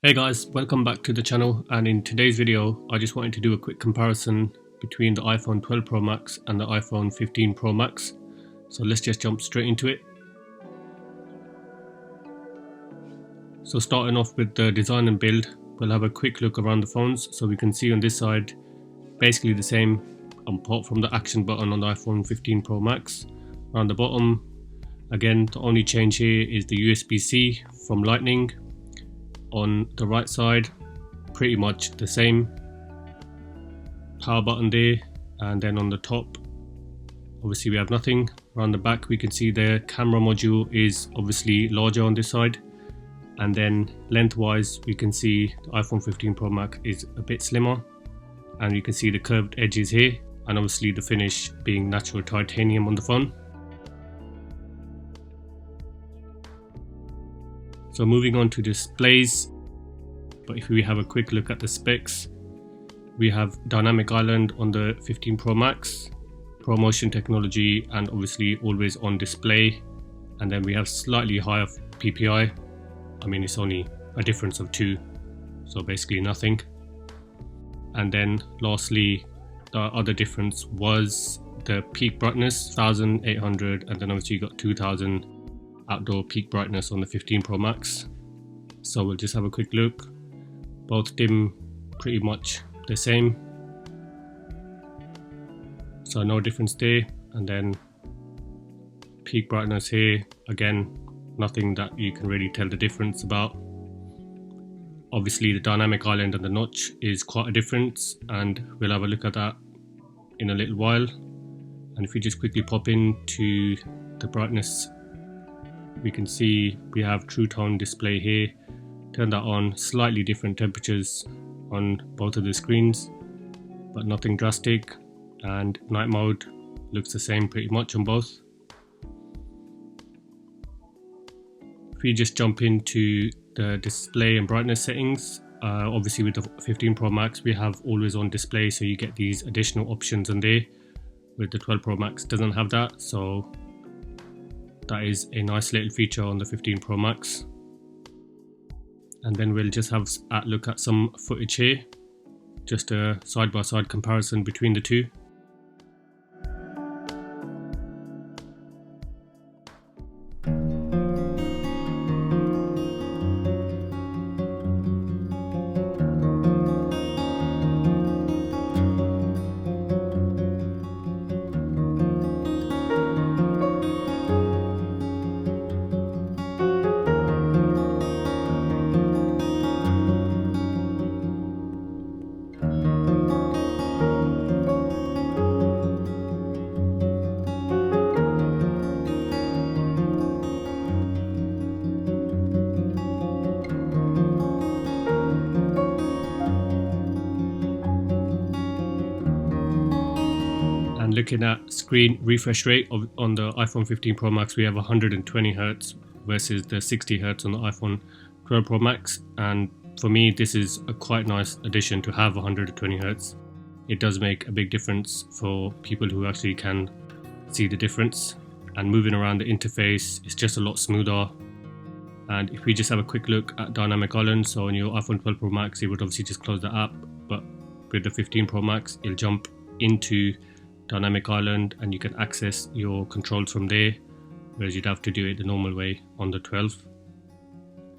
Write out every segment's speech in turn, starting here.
Hey guys, welcome back to the channel, and in today's video I just wanted to do a quick comparison between the iPhone 12 Pro Max and the iPhone 15 Pro Max. So let's just jump straight into it. So starting off with the design and build, we'll have a quick look around the phones. So we can see on this side basically the same apart from the action button on the iPhone 15 Pro Max. Around the bottom, again, the only change here is the USB-C from Lightning. On the right side, pretty much the same power button there, and then on the top obviously we have nothing. Around the back we can see the camera module is obviously larger on this side, and then lengthwise we can see the iPhone 15 Pro Max is a bit slimmer, and you can see the curved edges here, and obviously the finish being natural titanium on the phone. So moving on to displays, but if we have a quick look at the specs, we have dynamic island on the 15 Pro Max, ProMotion technology, and obviously always on display, and then we have slightly higher PPI. I mean, it's only a difference of 2, so basically nothing. And then lastly, the other difference was the peak brightness, 1800, and then obviously you got 2000 outdoor peak brightness on the 15 Pro Max. So we'll just have a quick look. Both dim pretty much the same, so no difference there. And then peak brightness here, again, nothing that you can really tell the difference about. Obviously the dynamic island and the notch is quite a difference, and we'll have a look at that in a little while. And if we just quickly pop into the brightness, we can see we have True Tone display here. Turn that on, slightly different temperatures on both of the screens, but nothing drastic. And night mode looks the same pretty much on both. If we just jump into the display and brightness settings, obviously with the 15 Pro Max we have always on display, so you get these additional options in there. With the 12 Pro Max doesn't have that, so that is a nice little feature on the 15 Pro Max. And then we'll just have a look at some footage here, just a side-by-side comparison between the two. And looking at screen refresh rate on the iPhone 15 Pro Max, we have 120 Hz versus the 60 Hz on the iPhone 12 Pro Max. And for me, this is a quite nice addition to have 120 Hz. It does make a big difference for people who actually can see the difference. And moving around the interface is just a lot smoother. And if we just have a quick look at dynamic island, so on your iPhone 12 Pro Max, it would obviously just close the app, but with the 15 Pro Max, it'll jump into dynamic island and you can access your controls from there, whereas you'd have to do it the normal way on the 12.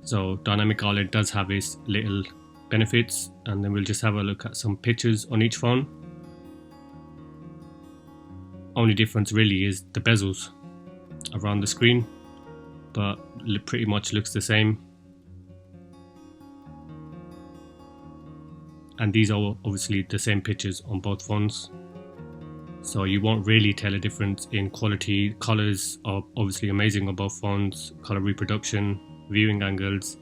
So dynamic island does have its little benefits, and then we'll just have a look at some pictures on each phone. Only difference really is the bezels around the screen, but it pretty much looks the same. And these are obviously the same pictures on both phones, so you won't really tell a difference in quality. Colors are obviously amazing on both phones, color reproduction, viewing angles,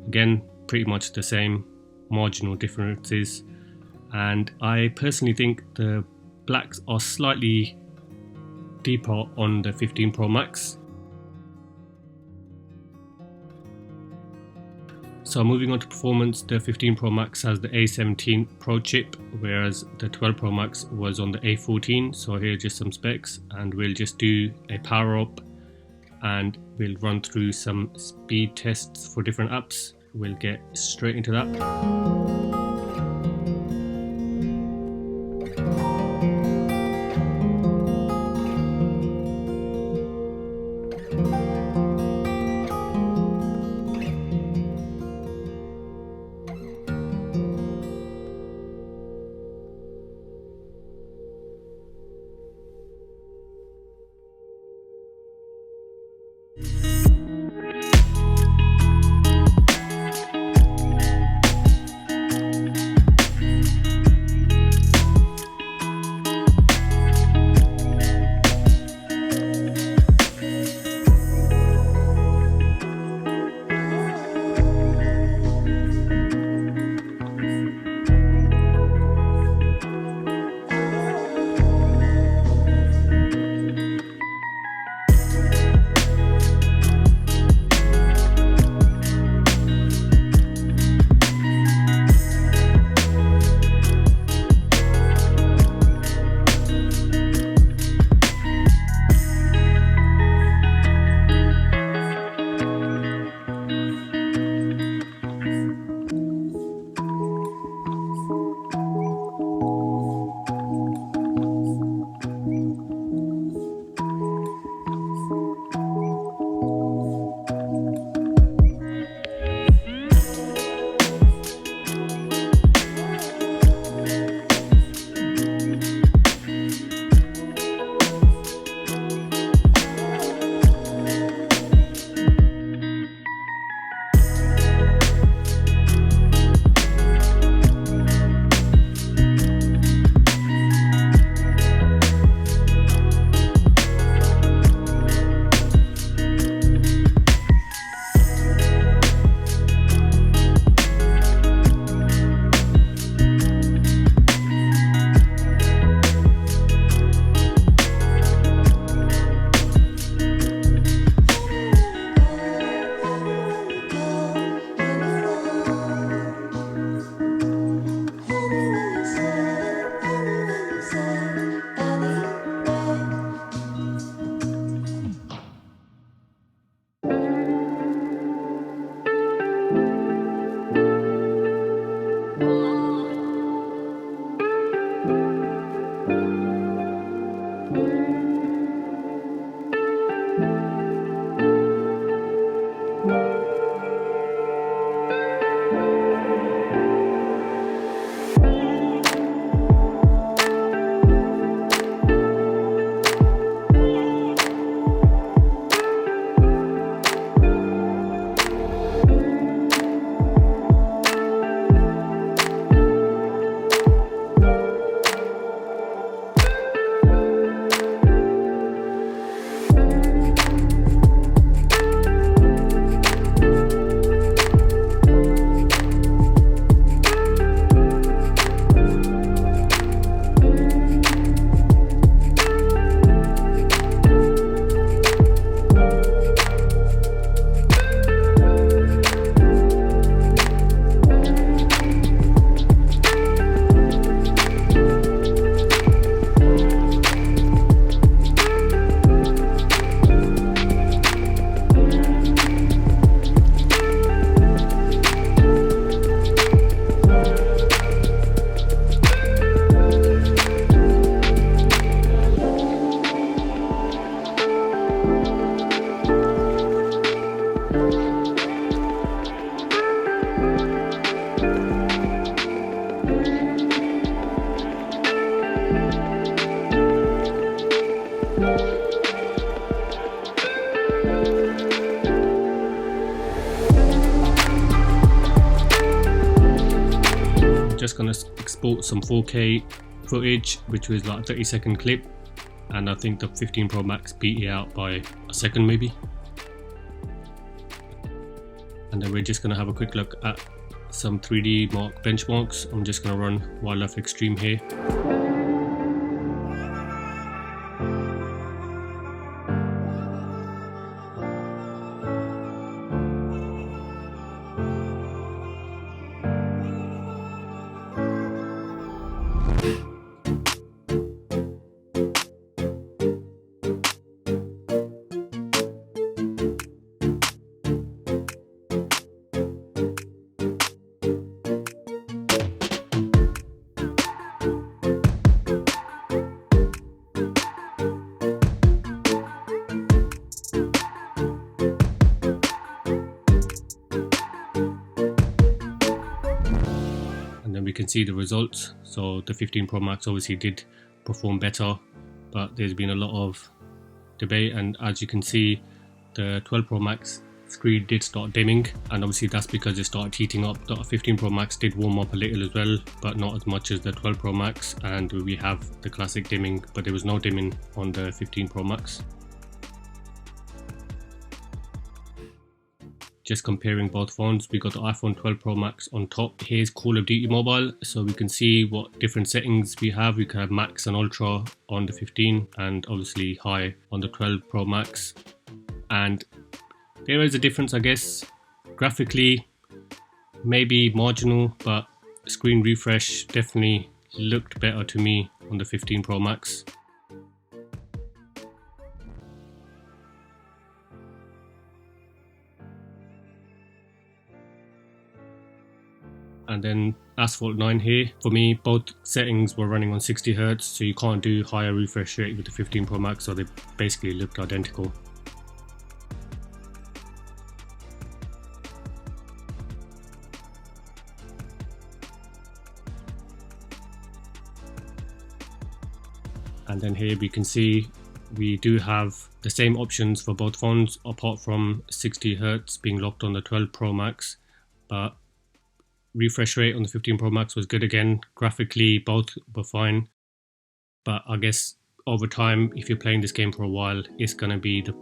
again pretty much the same, marginal differences. And I personally think the blacks are slightly deeper on the 15 Pro Max. So moving on to performance, the 15 Pro Max has the A17 Pro chip, whereas the 12 Pro Max was on the A14. So here are just some specs, and we'll just do a power up and we'll run through some speed tests for different apps. we'll get straight into that. Just gonna export some 4K footage, which was like a 30-second clip, and I think the 15 Pro Max beat it out by a second maybe. And then we're just gonna have a quick look at some 3D Mark benchmarks. I'm just gonna run Wildlife Extreme here. then we can see the results. So the 15 Pro Max obviously did perform better, but there's been a lot of debate, and as you can see, the 12 Pro Max screen did start dimming, and obviously that's because it started heating up. The 15 Pro Max did warm up a little as well, but not as much as the 12 Pro Max, and we have the classic dimming, but there was no dimming on the 15 Pro Max. Just comparing both phones, we got the iPhone 12 Pro Max on top. Here's Call of Duty Mobile, so we can see what different settings we have. We can have Max and Ultra on the 15, and obviously high on the 12 Pro Max. And there is a difference, I guess. Graphically, maybe marginal, but screen refresh definitely looked better to me on the 15 Pro Max. And then Asphalt 9 here, for me both settings were running on 60Hz, so you can't do higher refresh rate with the 15 Pro Max, so they basically looked identical. And then here we can see we do have the same options for both phones, apart from 60Hz being locked on the 12 Pro Max, but refresh rate on the 15 Pro Max was good again. Graphically, both were fine, but I guess over time, if you're playing this game for a while, it's going to be the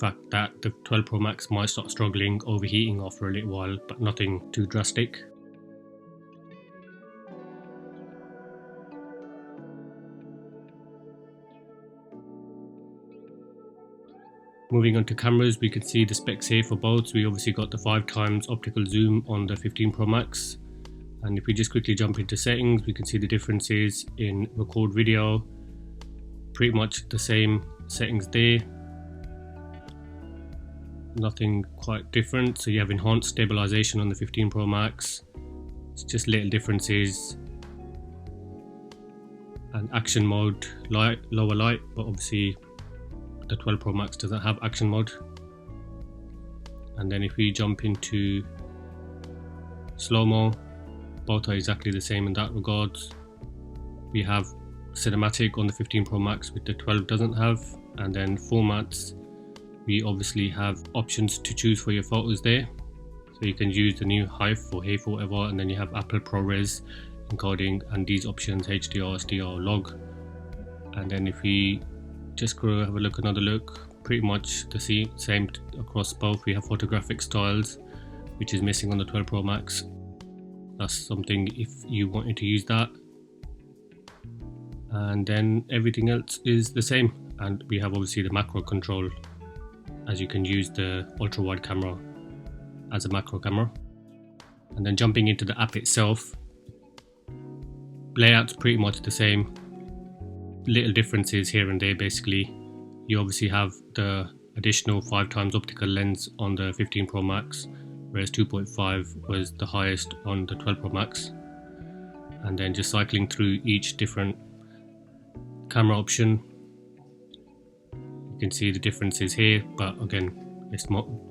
fact that the 12 Pro Max might start struggling, overheating after a little while, but nothing too drastic. Moving on to cameras, we can see the specs here for both. We obviously got the 5x optical zoom on the 15 Pro Max. And if we just quickly jump into settings, we can see the differences in record video. Pretty much the same settings there. Nothing quite different. So you have enhanced stabilization on the 15 Pro Max. It's just little differences. And action mode, light, lower light, but obviously the 12 Pro Max doesn't have action mode. And then if we jump into slow-mo, both are exactly the same in that regard. We have cinematic on the 15 Pro Max, which the 12 doesn't have. And then formats, we obviously have options to choose for your photos there. So you can use the new HEIF or HEIF or whatever, and then you have Apple ProRes encoding, and these options HDR, SDR, log. And then if we just go have a look, another look, pretty much the same across both. We have photographic styles, which is missing on the 12 Pro Max. That's something if you wanted to use that. And then everything else is the same. And we have obviously the macro control, as you can use the ultra wide camera as a macro camera. And then jumping into the app itself, layout's pretty much the same. Little differences here and there basically. You obviously have the additional 5x optical lens on the 15 Pro Max, whereas 2.5 was the highest on the 12 Pro Max. And then just cycling through each different camera option, you can see the differences here, but again, it's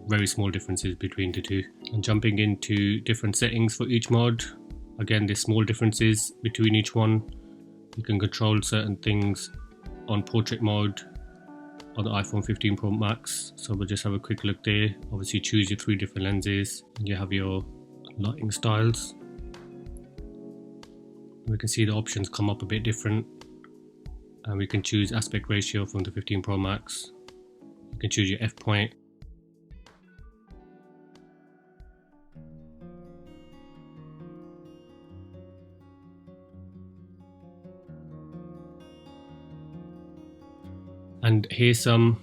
very small differences between the two. And jumping into different settings for each mode, again, there's small differences between each one. You can control certain things on portrait mode on the iPhone 15 Pro Max. So we'll just have a quick look there. Obviously choose your 3 different lenses, and you have your lighting styles. We can see the options come up a bit different, and we can choose aspect ratio from the 15 Pro Max. You can choose your f-point. And here's some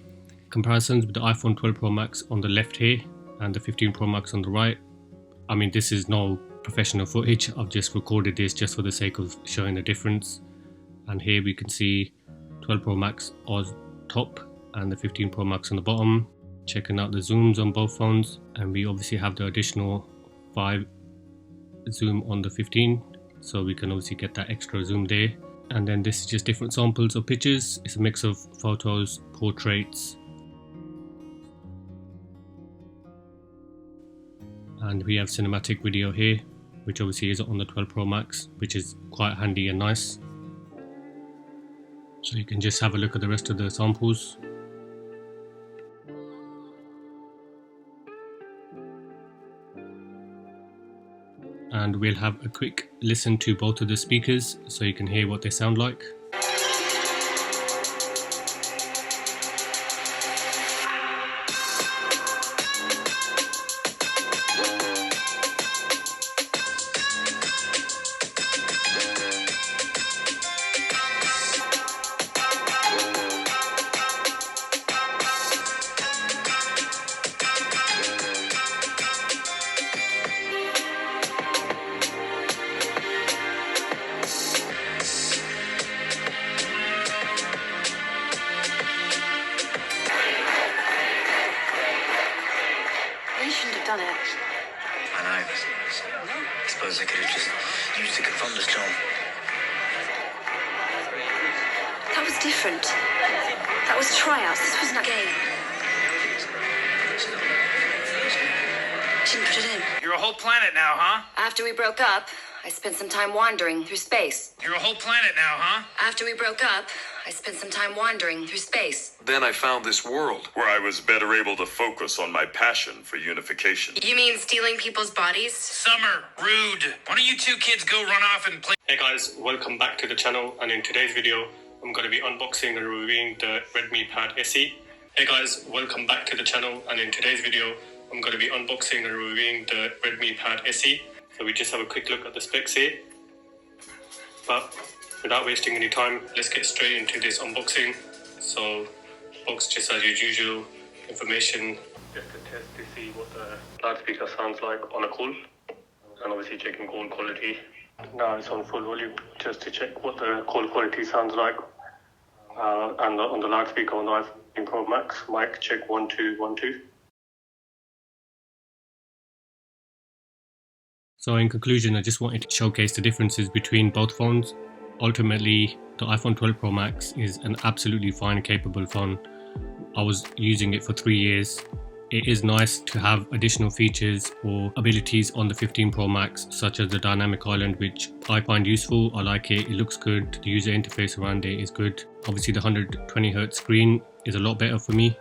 comparisons with the iPhone 12 Pro Max on the left here and the 15 Pro Max on the right. I mean, this is no professional footage. I've just recorded this just for the sake of showing the difference. And here we can see 12 Pro Max on top and the 15 Pro Max on the bottom. Checking out the zooms on both phones. And we obviously have the additional 5 zoom on the 15. So we can obviously get that extra zoom there. And then this is just different samples of pictures. It's a mix of photos, portraits, and we have cinematic video here. which obviously is on the 12 Pro Max, which is quite handy and nice. So you can just have a look at the rest of the samples. And we'll have a quick listen to both of the speakers so you can hear what they sound like. Done it. I know. I suppose I could have just used the confounders, Tom. That was different. That was tryouts. This wasn't a game. Didn't put it in. You're a whole planet now, huh? After we broke up, I spent some time wandering through space. You're a whole planet now, huh? After we broke up, I spent some time wandering through space. Then I found this world where I was better able to focus on my passion for unification. You mean stealing people's bodies? Summer, rude. Why don't you two kids go run off and play? Hey guys, welcome back to the channel, and in today's video I'm going to be unboxing and reviewing the Redmi Pad SE. Hey guys, welcome back to the channel, and in today's video I'm going to be unboxing and reviewing the Redmi Pad SE. So we just have a quick look at the specs here. But without wasting any time, let's get straight into this unboxing. So box just as usual, information just to test to see what the loudspeaker sounds like on a call, and obviously checking call quality. Now it's on full volume just to check what the call quality sounds like. And on the loudspeaker on the iPhone 15 Pro Max, mic check 1 2 1 2. So in conclusion, I just wanted to showcase the differences between both phones. Ultimately, the iPhone 12 Pro Max is an absolutely fine, capable phone. I was using it for 3 years. It is nice to have additional features or abilities on the 15 Pro Max, such as the dynamic island, which I find useful. I like it, it looks good, the user interface around it is good. Obviously the 120Hz screen is a lot better for me.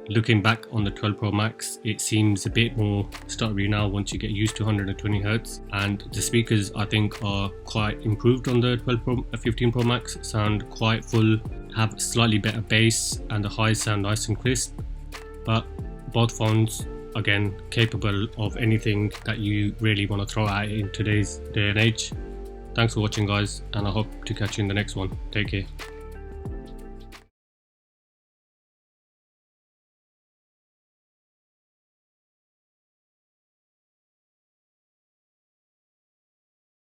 Looking back on the 12 Pro Max, it seems a bit more stuttery now once you get used to 120Hz, and the speakers I think are quite improved on the 15 Pro Max, sound quite full, have slightly better bass, and the highs sound nice and crisp. But both phones, again, capable of anything that you really want to throw at it in today's day and age. Thanks for watching guys, and I hope to catch you in the next one. Take care.